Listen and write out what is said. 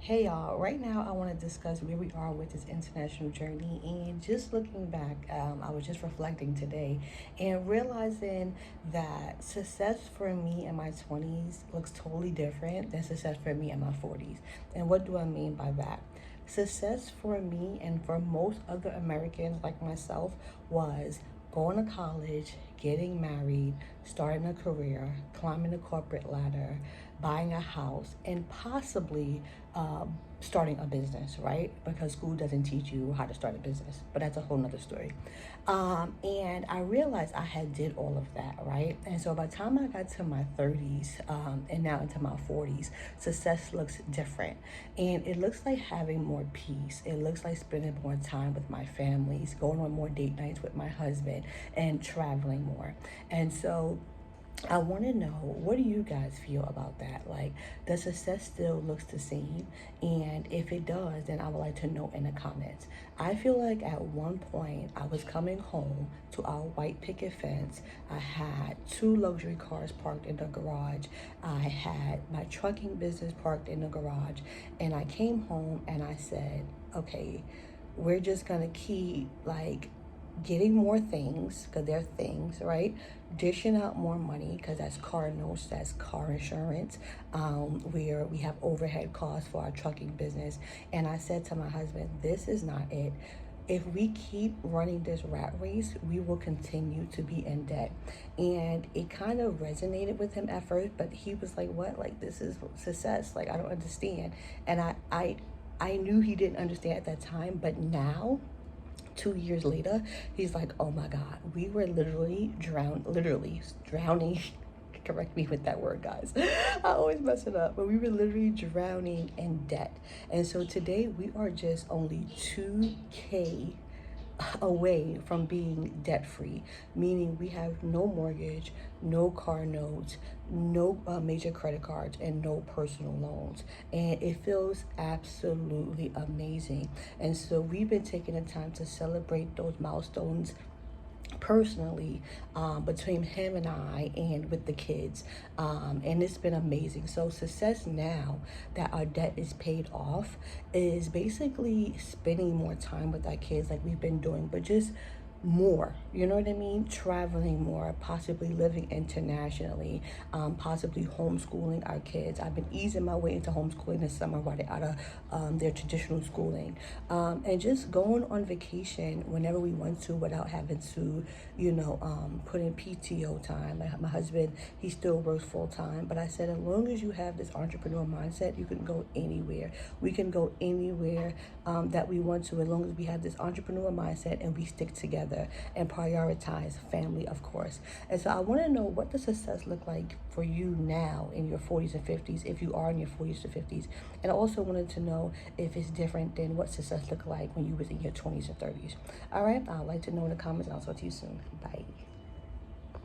Hey y'all, right now I want to discuss where we are with this international journey. And just looking back, I was just reflecting today and realizing that success for me in my 20s looks totally different than success for me in my 40s. And what do I mean by that? Success for me and for most other Americans like myself was going to college, getting married, starting a career, climbing the corporate ladder, buying a house, and possibly starting a business, right? Because school doesn't teach you how to start a business, but that's a whole nother story. And I realized I had did all of that, right? And so by the time I got to my 30s and now into my 40s, success looks different. And it looks like having more peace. It looks like spending more time with my families, going on more date nights with my husband, and traveling more. And so I want to know, what do you guys feel about that? Like, does success still looks the same? And if it does, then I would like to know in the comments. I feel like at one point I was coming home to our white picket fence. I had two luxury cars parked in the garage. I had my trucking business parked in the garage. And I came home and I said, okay, we're just gonna keep like getting more things because they're things, right? Dishing out more money because that's car notes, that's car insurance, where we have overhead costs for our trucking business. And I said to my husband, this is not it. If we keep running this rat race, we will continue to be in debt. And it kind of resonated with him at first, but he was like, what? Like, this is success. Like, I don't understand. And I knew he didn't understand at that time, but now 2 years later, he's like, oh my God, we were literally drowning. Correct me with that word, guys. I always mess it up, but we were literally drowning in debt. And so today we are just only 2K away from being debt free, meaning we have no mortgage, no car notes, no major credit cards, and no personal loans. And it feels absolutely amazing. And so we've been taking the time to celebrate those milestones personally, between him and I and with the kids, and it's been amazing. So success now that our debt is paid off is basically spending more time with our kids like we've been doing, but just more, you know what I mean? Traveling more, possibly living internationally, possibly homeschooling our kids. I've been easing my way into homeschooling this summer while they're out of their traditional schooling, and just going on vacation whenever we want to without having to, put in PTO time. My husband, he still works full time, but I said, as long as you have this entrepreneur mindset, you can go anywhere. We can go anywhere that we want to, as long as we have this entrepreneur mindset and we stick together and prioritize family, of course. And so I want to know, what does success look like for you now in your 40s and 50s, if you are in your 40s to 50s? And I also wanted to know if it's different than what success looked like when you was in your 20s and 30s. All right, I'd like to know in the comments, and I'll talk to you soon. Bye.